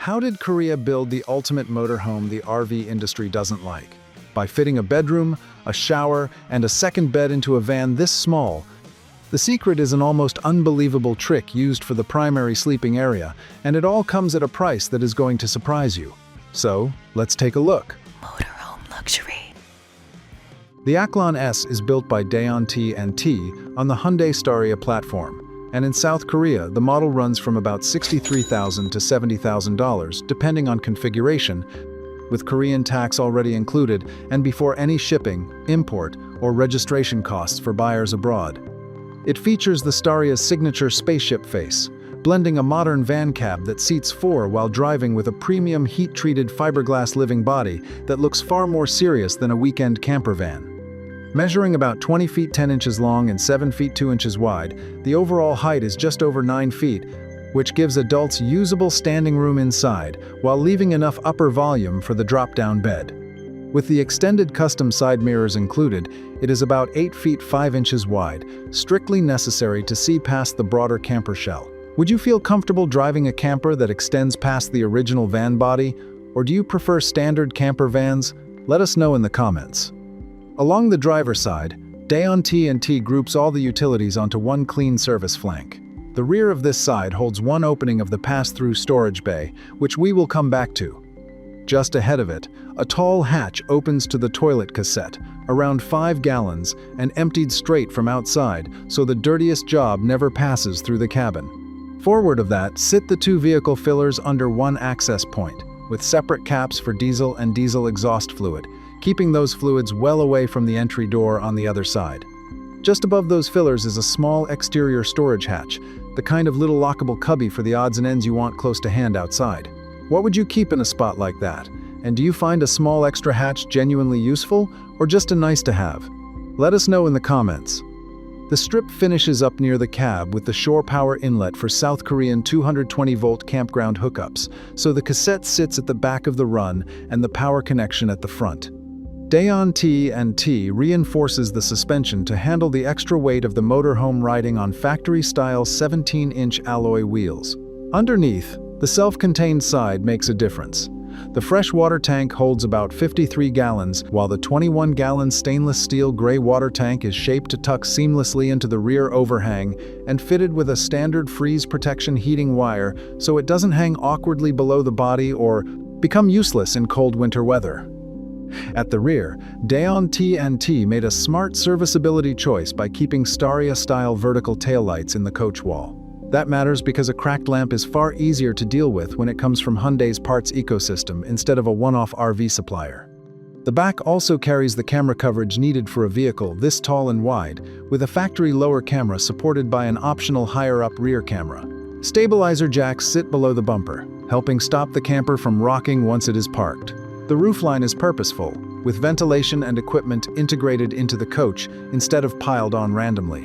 How did Korea build the ultimate motorhome the RV industry doesn't like? By fitting a bedroom, a shower, and a second bed into a van this small. The secret is an almost unbelievable trick used for the primary sleeping area, and it all comes at a price that is going to surprise you. So, let's take a look. Motorhome luxury. The AKLAN S is built by Daon T&T on the Hyundai Staria platform, and in South Korea, the model runs from about $63,000 to $70,000, depending on configuration, with Korean tax already included and before any shipping, import, or registration costs for buyers abroad. It features the Staria's signature spaceship face, blending a modern van cab that seats four while driving with a premium heat-treated fiberglass living body that looks far more serious than a weekend camper van. Measuring about 20 feet 10 inches long and 7 feet 2 inches wide, the overall height is just over 9 feet, which gives adults usable standing room inside while leaving enough upper volume for the drop-down bed. With the extended custom side mirrors included, it is about 8 feet 5 inches wide, strictly necessary to see past the broader camper shell. Would you feel comfortable driving a camper that extends past the original van body, or do you prefer standard camper vans? Let us know in the comments. Along the driver's side, Daon T&T groups all the utilities onto one clean service flank. The rear of this side holds one opening of the pass-through storage bay, which we will come back to. Just ahead of it, a tall hatch opens to the toilet cassette, around 5 gallons, and emptied straight from outside, so the dirtiest job never passes through the cabin. Forward of that sit the two vehicle fillers under one access point, with separate caps for diesel and diesel exhaust fluid, keeping those fluids well away from the entry door on the other side. Just above those fillers is a small exterior storage hatch, the kind of little lockable cubby for the odds and ends you want close to hand outside. What would you keep in a spot like that? And do you find a small extra hatch genuinely useful, or just a nice to have? Let us know in the comments. The strip finishes up near the cab with the shore power inlet for South Korean 220-volt campground hookups, so the cassette sits at the back of the run and the power connection at the front. Daon T&T reinforces the suspension to handle the extra weight of the motorhome riding on factory-style 17-inch alloy wheels. Underneath, the self-contained side makes a difference. The freshwater tank holds about 53 gallons, while the 21-gallon stainless steel gray water tank is shaped to tuck seamlessly into the rear overhang and fitted with a standard freeze protection heating wire so it doesn't hang awkwardly below the body or become useless in cold winter weather. At the rear, Daon T&T made a smart serviceability choice by keeping Staria-style vertical taillights in the coach wall. That matters because a cracked lamp is far easier to deal with when it comes from Hyundai's parts ecosystem instead of a one-off RV supplier. The back also carries the camera coverage needed for a vehicle this tall and wide, with a factory lower camera supported by an optional higher-up rear camera. Stabilizer jacks sit below the bumper, helping stop the camper from rocking once it is parked. The roofline is purposeful, with ventilation and equipment integrated into the coach instead of piled on randomly.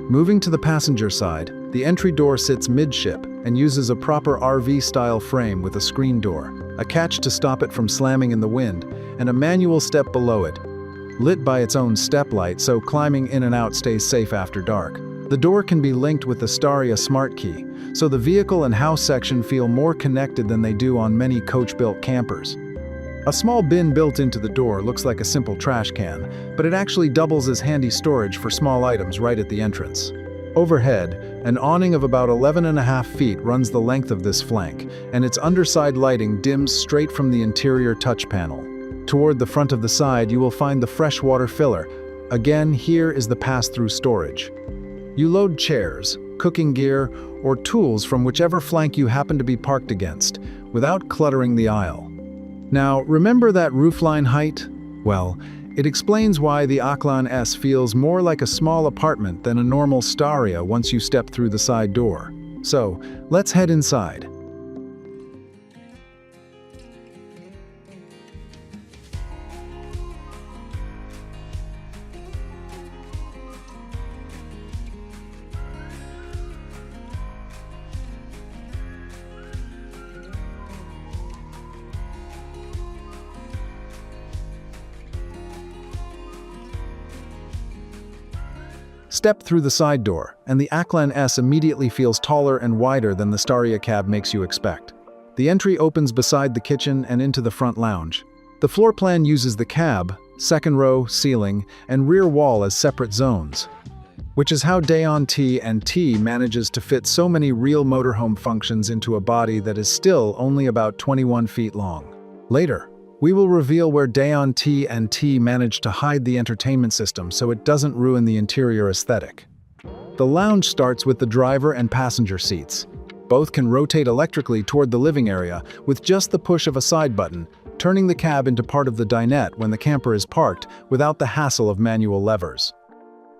Moving to the passenger side, the entry door sits midship and uses a proper RV-style frame with a screen door, a catch to stop it from slamming in the wind, and a manual step below it, lit by its own step light so climbing in and out stays safe after dark. The door can be linked with the Staria Smart Key, so the vehicle and house section feel more connected than they do on many coach-built campers. A small bin built into the door looks like a simple trash can, but it actually doubles as handy storage for small items right at the entrance. Overhead, an awning of about 11.5 feet runs the length of this flank, and its underside lighting dims straight from the interior touch panel. Toward the front of the side, you will find the freshwater filler. Again, here is the pass-through storage. You load chairs, cooking gear, or tools from whichever flank you happen to be parked against, without cluttering the aisle. Now, remember that roofline height? Well, it explains why the AKLAN S feels more like a small apartment than a normal Staria once you step through the side door. So, let's head inside. Step through the side door, and the AKLAN S immediately feels taller and wider than the Staria cab makes you expect. The entry opens beside the kitchen and into the front lounge. The floor plan uses the cab, second row, ceiling, and rear wall as separate zones, which is how Daon T&T manages to fit so many real motorhome functions into a body that is still only about 21 feet long. Later, we will reveal where Daon T&T managed to hide the entertainment system so it doesn't ruin the interior aesthetic. The lounge starts with the driver and passenger seats. Both can rotate electrically toward the living area with just the push of a side button, turning the cab into part of the dinette when the camper is parked without the hassle of manual levers.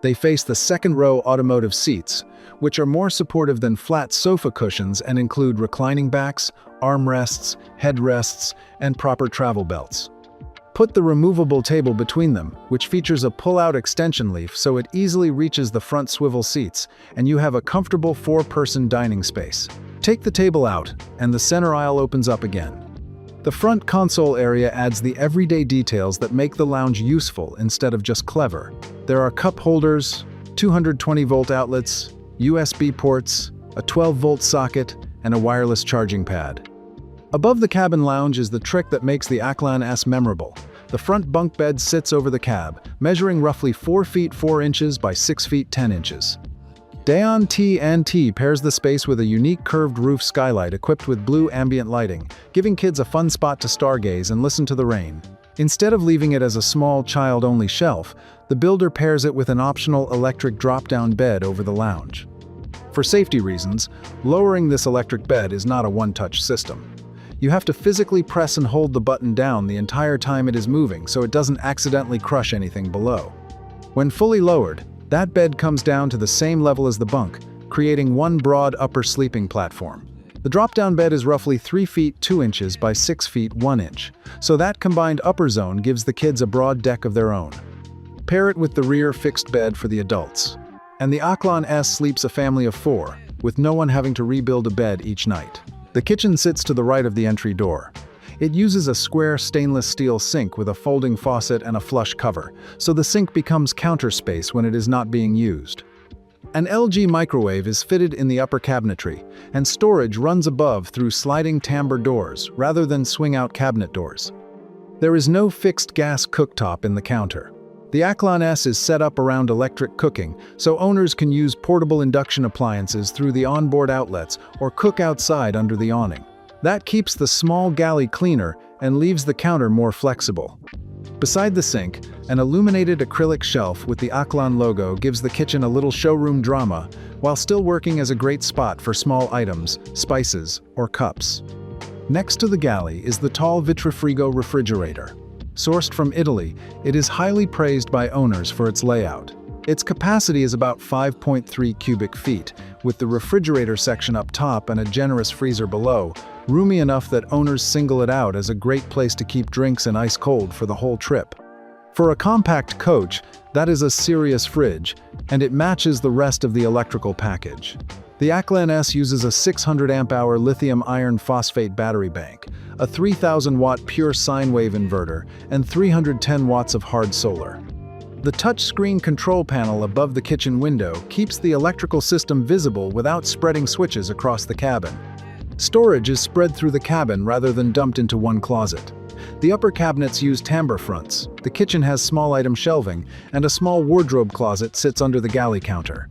They face the second-row automotive seats, which are more supportive than flat sofa cushions and include reclining backs, armrests, headrests, and proper travel belts. Put the removable table between them, which features a pull-out extension leaf so it easily reaches the front swivel seats, and you have a comfortable four-person dining space. Take the table out, and the center aisle opens up again. The front console area adds the everyday details that make the lounge useful instead of just clever. There are cup holders, 220-volt outlets, USB ports, a 12-volt socket, and a wireless charging pad. Above the cabin lounge is the trick that makes the AKLAN S memorable. The front bunk bed sits over the cab, measuring roughly 4 feet 4 inches by 6 feet 10 inches. Daon T&T pairs the space with a unique curved roof skylight equipped with blue ambient lighting, giving kids a fun spot to stargaze and listen to the rain. Instead of leaving it as a small child-only shelf, the builder pairs it with an optional electric drop-down bed over the lounge. For safety reasons, lowering this electric bed is not a one-touch system. You have to physically press and hold the button down the entire time it is moving so it doesn't accidentally crush anything below. When fully lowered, that bed comes down to the same level as the bunk, creating one broad upper sleeping platform. The drop-down bed is roughly 3 feet 2 inches by 6 feet 1 inch, so that combined upper zone gives the kids a broad deck of their own. Pair it with the rear fixed bed for the adults. And the AKLAN S sleeps a family of 4, with no one having to rebuild a bed each night. The kitchen sits to the right of the entry door. It uses a square stainless steel sink with a folding faucet and a flush cover, so the sink becomes counter space when it is not being used. An LG microwave is fitted in the upper cabinetry, and storage runs above through sliding timbre doors rather than swing-out cabinet doors. There is no fixed gas cooktop in the counter. The AKLAN S is set up around electric cooking, so owners can use portable induction appliances through the onboard outlets or cook outside under the awning. That keeps the small galley cleaner and leaves the counter more flexible. Beside the sink, an illuminated acrylic shelf with the AKLAN logo gives the kitchen a little showroom drama, while still working as a great spot for small items, spices, or cups. Next to the galley is the tall Vitrifrigo refrigerator. Sourced from Italy, it is highly praised by owners for its layout. Its capacity is about 5.3 cubic feet, with the refrigerator section up top and a generous freezer below, roomy enough that owners single it out as a great place to keep drinks and ice cold for the whole trip. For a compact coach, that is a serious fridge, and it matches the rest of the electrical package. The AKLAN S uses a 600 amp-hour lithium iron phosphate battery bank, a 3,000-watt pure sine wave inverter, and 310 watts of hard solar. The touchscreen control panel above the kitchen window keeps the electrical system visible without spreading switches across the cabin. Storage is spread through the cabin rather than dumped into one closet. The upper cabinets use timbre fronts, the kitchen has small item shelving, and a small wardrobe closet sits under the galley counter.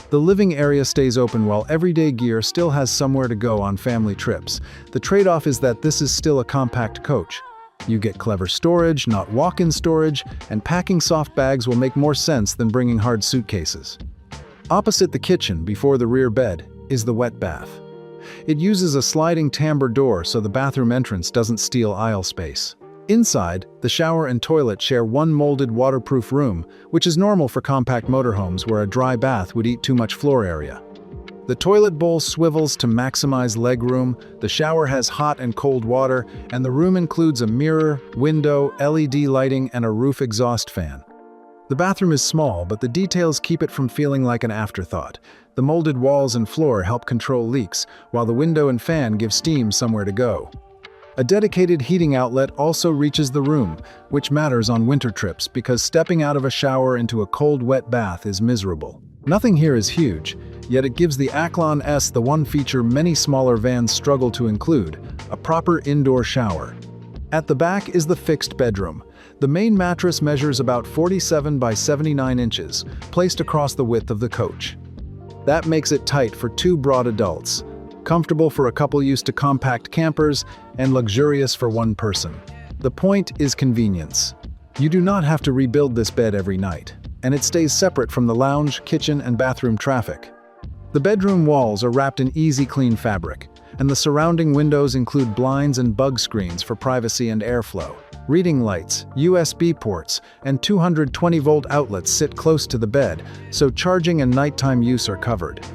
The living area stays open while everyday gear still has somewhere to go on family trips. The trade-off is that this is still a compact coach. You get clever storage, not walk-in storage, and packing soft bags will make more sense than bringing hard suitcases. Opposite the kitchen, before the rear bed, is the wet bath. It uses a sliding timbre door so the bathroom entrance doesn't steal aisle space. Inside, the shower and toilet share one molded waterproof room, which is normal for compact motorhomes where a dry bath would eat too much floor area. The toilet bowl swivels to maximize legroom, the shower has hot and cold water, and the room includes a mirror, window, LED lighting, and a roof exhaust fan. The bathroom is small, but the details keep it from feeling like an afterthought. The molded walls and floor help control leaks, while the window and fan give steam somewhere to go. A dedicated heating outlet also reaches the room, which matters on winter trips because stepping out of a shower into a cold, wet bath is miserable. Nothing here is huge, yet it gives the AKLAN S the one feature many smaller vans struggle to include: a proper indoor shower. At the back is the fixed bedroom. The main mattress measures about 47 by 79 inches, placed across the width of the coach. That makes it tight for two broad adults, comfortable for a couple used to compact campers, and luxurious for one person. The point is convenience. You do not have to rebuild this bed every night, and it stays separate from the lounge, kitchen, and bathroom traffic. The bedroom walls are wrapped in easy clean fabric, and the surrounding windows include blinds and bug screens for privacy and airflow. Reading lights, USB ports, and 220-volt outlets sit close to the bed, so charging and nighttime use are covered.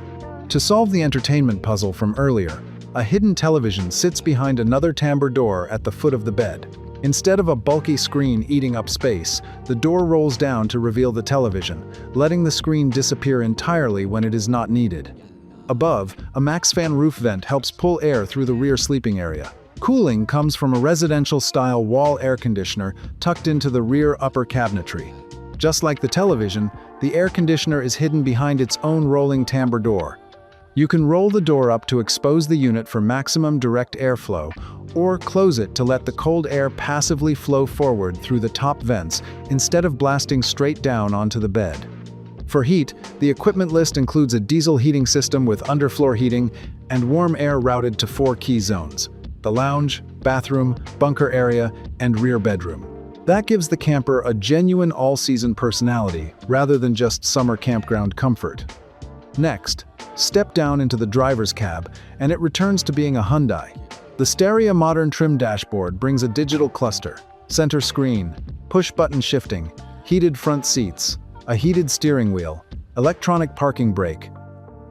To solve the entertainment puzzle from earlier, a hidden television sits behind another timbre door at the foot of the bed. Instead of a bulky screen eating up space, the door rolls down to reveal the television, letting the screen disappear entirely when it is not needed. Above, a MaxFan roof vent helps pull air through the rear sleeping area. Cooling comes from a residential-style wall air conditioner tucked into the rear upper cabinetry. Just like the television, the air conditioner is hidden behind its own rolling timbre door. You can roll the door up to expose the unit for maximum direct airflow, or close it to let the cold air passively flow forward through the top vents instead of blasting straight down onto the bed. For heat, the equipment list includes a diesel heating system with underfloor heating and warm air routed to 4 key zones: the lounge, bathroom, bunker area, and rear bedroom. That gives the camper a genuine all-season personality rather than just summer campground comfort. Next, step down into the driver's cab, and it returns to being a Hyundai. The Staria modern trim dashboard brings a digital cluster, center screen, push-button shifting, heated front seats, a heated steering wheel, electronic parking brake,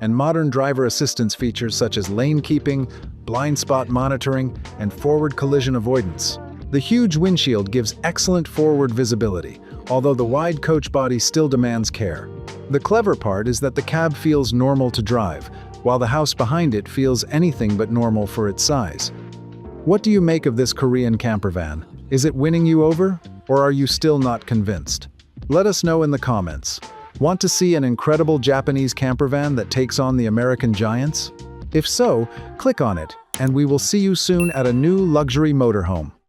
and modern driver assistance features such as lane keeping, blind spot monitoring, and forward collision avoidance. The huge windshield gives excellent forward visibility, although the wide coach body still demands care. The clever part is that the cab feels normal to drive, while the house behind it feels anything but normal for its size. What do you make of this Korean camper van? Is it winning you over, or are you still not convinced? Let us know in the comments. Want to see an incredible Japanese camper van that takes on the American giants? If so, click on it, and we will see you soon at a new luxury motorhome.